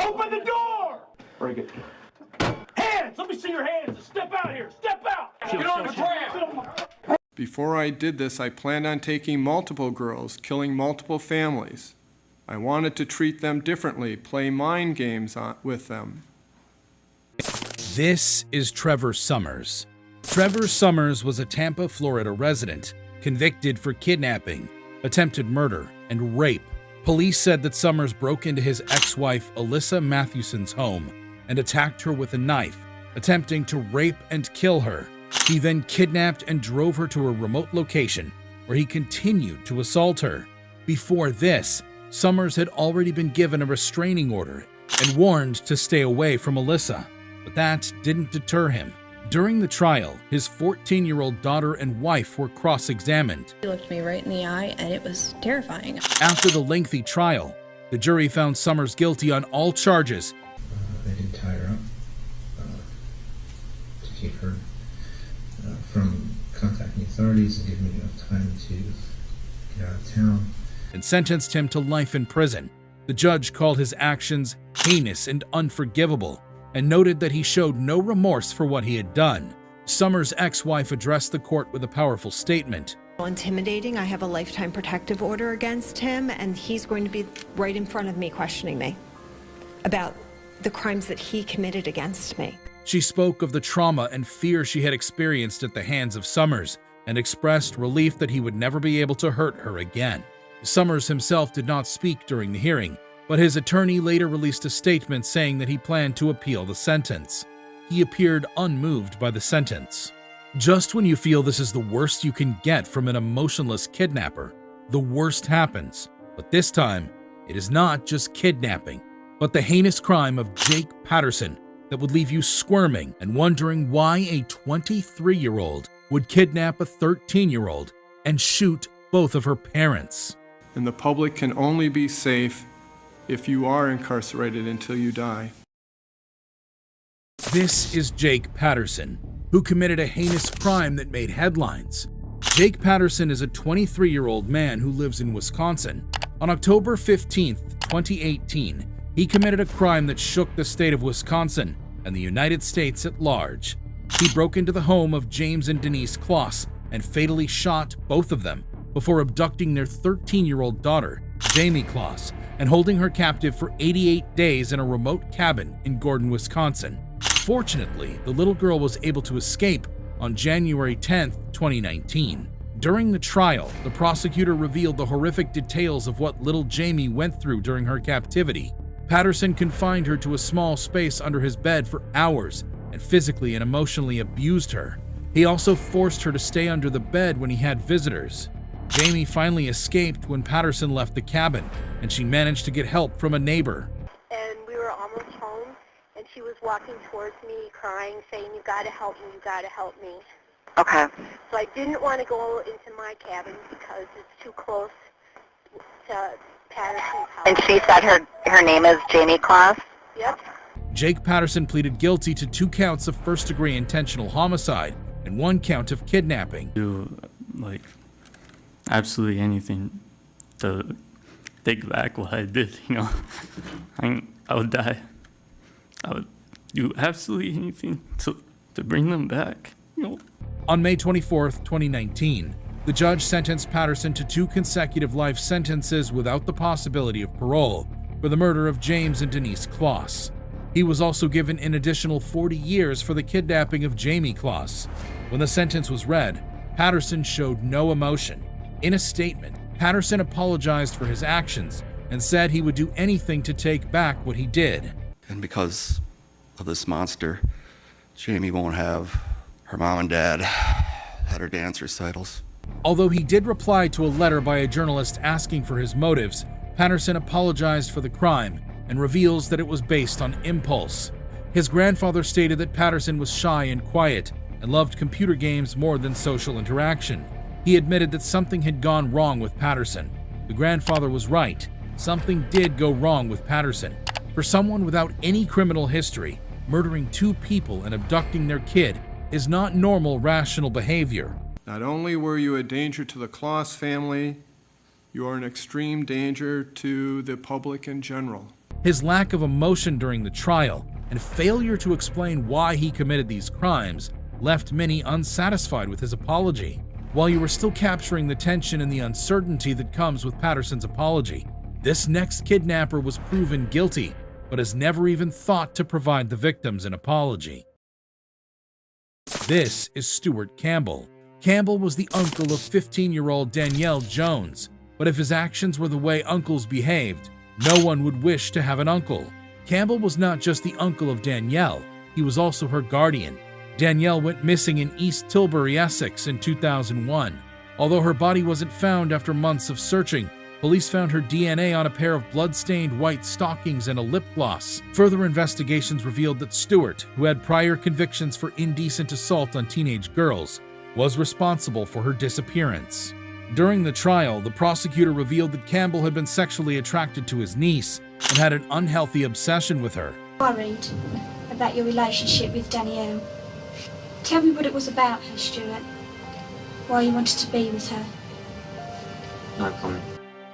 Open the door! Break it. Hands! Let me see your hands! Step out here! Step out! Get on the ground! Before I did this, I planned on taking multiple girls, killing multiple families. I wanted to treat them differently, play mind games with them. This is Trevor Summers. Trevor Summers was a Tampa, Florida resident, convicted for kidnapping, attempted murder, and rape. Police said that Summers broke into his ex-wife Alyssa Mathewson's home and attacked her with a knife, attempting to rape and kill her. He then kidnapped and drove her to a remote location where he continued to assault her. Before this, Summers had already been given a restraining order and warned to stay away from Alyssa, but that didn't deter him. During the trial, his 14-year-old daughter and wife were cross-examined. He looked me right in the eye, and it was terrifying. After the lengthy trial, the jury found Summers guilty on all charges. They did tie her up to keep her from contacting the authorities and giving me enough time to get out of town. And sentenced him to life in prison. The judge called his actions heinous and unforgivable, and noted that he showed no remorse for what he had done. Summers' ex-wife addressed the court with a powerful statement. Intimidating. I have a lifetime protective order against him, and he's going to be right in front of me questioning me about the crimes that he committed against me. She spoke of the trauma and fear she had experienced at the hands of Summers and expressed relief that he would never be able to hurt her again. Summers himself did not speak during the hearing, but his attorney later released a statement saying that he planned to appeal the sentence. He appeared unmoved by the sentence. Just when you feel this is the worst you can get from an emotionless kidnapper, the worst happens. But this time, it is not just kidnapping, but the heinous crime of Jake Patterson that would leave you squirming and wondering why a 23-year-old would kidnap a 13-year-old and shoot both of her parents. And the public can only be safe if you are incarcerated until you die. This is Jake Patterson, who committed a heinous crime that made headlines. Jake Patterson is a 23-year-old man who lives in Wisconsin. On October 15, 2018, he committed a crime that shook the state of Wisconsin and the United States at large. He broke into the home of James and Denise Kloss and fatally shot both of them before abducting their 13-year-old daughter, Jamie Kloss, and holding her captive for 88 days in a remote cabin in Gordon, Wisconsin. Fortunately, the little girl was able to escape on January 10, 2019. During the trial, the prosecutor revealed the horrific details of what little Jamie went through during her captivity. Patterson confined her to a small space under his bed for hours and physically and emotionally abused her. He also forced her to stay under the bed when he had visitors. Jamie finally escaped when Patterson left the cabin, and she managed to get help from a neighbor. And we were almost home, and she was walking towards me crying, saying, "You gotta help me, you gotta help me." Okay. So I didn't want to go into my cabin because it's too close to Patterson's house. And she said her name is Jamie Kloss? Yep. Jake Patterson pleaded guilty to 2 counts of first-degree intentional homicide and 1 count of kidnapping. Do absolutely anything to take back what I did, I would die. I would do absolutely anything to bring them back, On May 24, 2019, the judge sentenced Patterson to 2 consecutive life sentences without the possibility of parole for the murder of James and Denise Kloss. He was also given an additional 40 years for the kidnapping of Jamie Kloss. When the sentence was read, Patterson showed no emotion. In a statement, Patterson apologized for his actions and said he would do anything to take back what he did. And because of this monster, Jamie won't have her mom and dad at her dance recitals. Although he did reply to a letter by a journalist asking for his motives, Patterson apologized for the crime and reveals that it was based on impulse. His grandfather stated that Patterson was shy and quiet and loved computer games more than social interaction. He admitted that something had gone wrong with Patterson. The grandfather was right. Something did go wrong with Patterson. For someone without any criminal history, murdering 2 people and abducting their kid is not normal, rational behavior. Not only were you a danger to the Kloss family, you are an extreme danger to the public in general. His lack of emotion during the trial and failure to explain why he committed these crimes left many unsatisfied with his apology. While you were still capturing the tension and the uncertainty that comes with Patterson's apology, this next kidnapper was proven guilty, but has never even thought to provide the victims an apology. This is Stuart Campbell. Campbell was the uncle of 15-year-old Danielle Jones, but if his actions were the way uncles behaved, no one would wish to have an uncle. Campbell was not just the uncle of Danielle, he was also her guardian. Danielle went missing in East Tilbury, Essex in 2001. Although her body wasn't found after months of searching, police found her DNA on a pair of blood-stained white stockings and a lip gloss. Further investigations revealed that Stuart, who had prior convictions for indecent assault on teenage girls, was responsible for her disappearance. During the trial, the prosecutor revealed that Campbell had been sexually attracted to his niece and had an unhealthy obsession with her. Worried about your relationship with Danielle. Tell me what it was about her, Stuart. Why you wanted to be with her. No comment.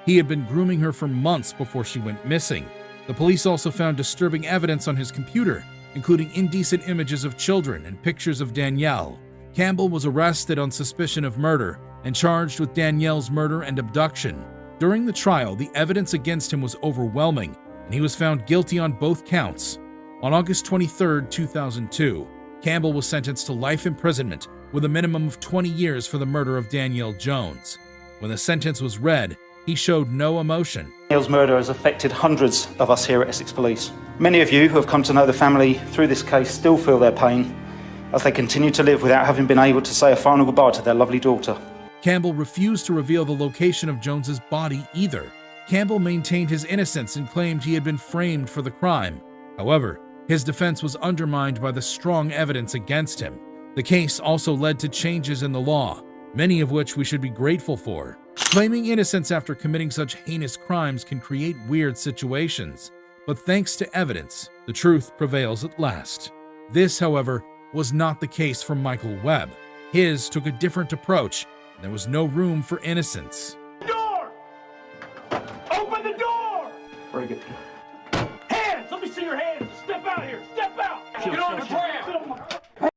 He had been grooming her for months before she went missing. The police also found disturbing evidence on his computer, including indecent images of children and pictures of Danielle. Campbell was arrested on suspicion of murder and charged with Danielle's murder and abduction. During the trial, the evidence against him was overwhelming, and he was found guilty on both counts. On August 23, 2002, Campbell was sentenced to life imprisonment with a minimum of 20 years for the murder of Danielle Jones. When the sentence was read, he showed no emotion. Danielle's murder has affected hundreds of us here at Essex Police. Many of you who have come to know the family through this case still feel their pain as they continue to live without having been able to say a final goodbye to their lovely daughter. Campbell refused to reveal the location of Jones's body either. Campbell maintained his innocence and claimed he had been framed for the crime. However, his defense was undermined by the strong evidence against him. The case also led to changes in the law, many of which we should be grateful for. Claiming innocence after committing such heinous crimes can create weird situations, but thanks to evidence, the truth prevails at last. This, however, was not the case for Michael Webb. His took a different approach, and there was no room for innocence. Door! Open the door! Very good. Hands! Let me see your hands! Step out here! Step out! Get on the ground!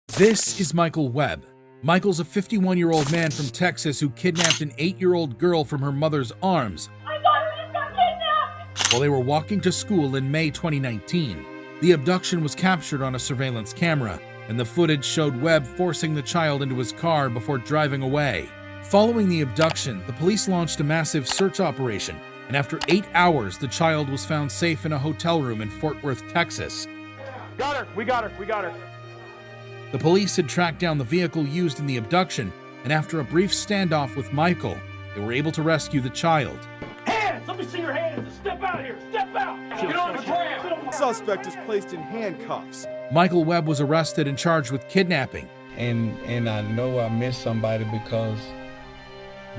This is Michael Webb. Michael's a 51-year-old man from Texas who kidnapped an 8-year-old girl from her mother's arms while they were walking to school in May 2019. The abduction was captured on a surveillance camera, and the footage showed Webb forcing the child into his car before driving away. Following the abduction, the police launched a massive search operation, and after 8 hours, the child was found safe in a hotel room in Fort Worth, Texas. Got her! We got her! We got her! The police had tracked down the vehicle used in the abduction, and after a brief standoff with Michael, they were able to rescue the child. Hands! Let me see your hands! Step out here! Step out! Get on the ground! Suspect is placed in handcuffs. Michael Webb was arrested and charged with kidnapping. And I know I missed somebody because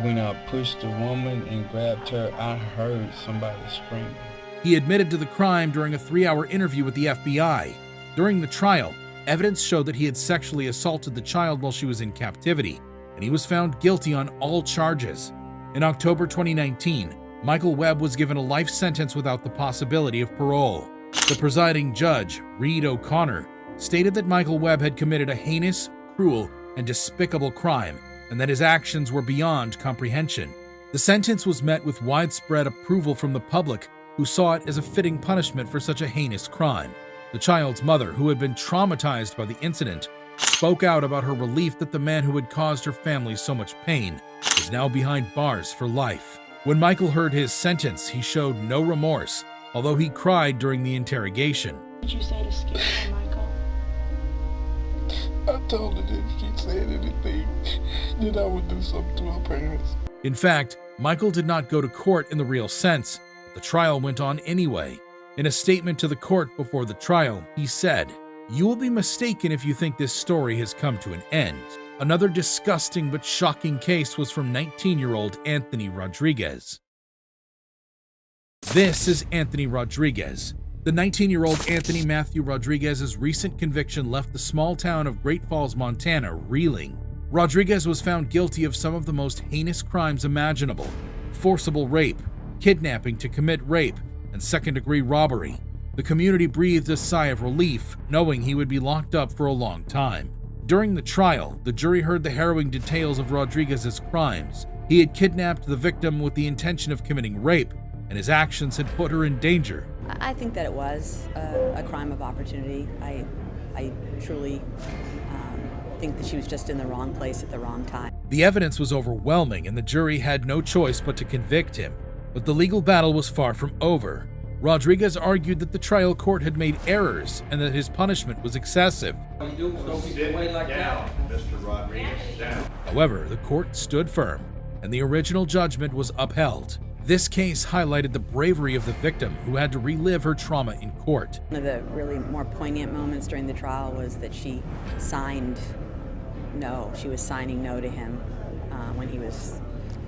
when I pushed the woman and grabbed her, I heard somebody screaming. He admitted to the crime during a 3-hour interview with the FBI. During the trial, evidence showed that he had sexually assaulted the child while she was in captivity, and he was found guilty on all charges. In October 2019, Michael Webb was given a life sentence without the possibility of parole. The presiding judge, Reed O'Connor, stated that Michael Webb had committed a heinous, cruel, and despicable crime, and that his actions were beyond comprehension. The sentence was met with widespread approval from the public, who saw it as a fitting punishment for such a heinous crime. The child's mother, who had been traumatized by the incident, spoke out about her relief that the man who had caused her family so much pain is now behind bars for life. When Michael heard his sentence, he showed no remorse, although he cried during the interrogation. What did you say to scare her, Michael? I told her that if she said anything, that I would do something to her parents. In fact, Michael did not go to court in the real sense, but the trial went on anyway. In a statement to the court before the trial, he said, "You will be mistaken if you think this story has come to an end." Another disgusting but shocking case was from 19-year-old Anthony Rodriguez. This is Anthony Rodriguez. The 19-year-old Anthony Matthew Rodriguez's recent conviction left the small town of Great Falls, Montana, reeling. Rodriguez was found guilty of some of the most heinous crimes imaginable: forcible rape, kidnapping to commit rape, and second-degree robbery. The community breathed a sigh of relief, knowing he would be locked up for a long time. During the trial, the jury heard the harrowing details of Rodriguez's crimes. He had kidnapped the victim with the intention of committing rape, and his actions had put her in danger. I think that it was a crime of opportunity. I truly think that she was just in the wrong place at the wrong time. The evidence was overwhelming, and the jury had no choice but to convict him. But the legal battle was far from over. Rodriguez argued that the trial court had made errors and that his punishment was excessive. Mr. Rodriguez, down. However, the court stood firm, and the original judgment was upheld. This case highlighted the bravery of the victim, who had to relive her trauma in court. One of the really more poignant moments during the trial was that she signed no. She was signing no to him when he was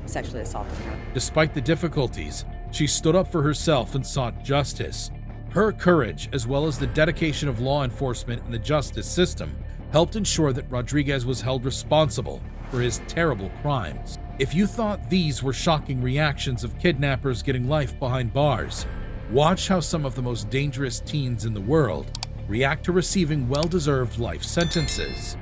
sexually assaulting her. Despite the difficulties, she stood up for herself and sought justice. Her courage, as well as the dedication of law enforcement and the justice system, helped ensure that Rodriguez was held responsible for his terrible crimes. If you thought these were shocking reactions of kidnappers getting life behind bars, watch how some of the most dangerous teens in the world react to receiving well-deserved life sentences.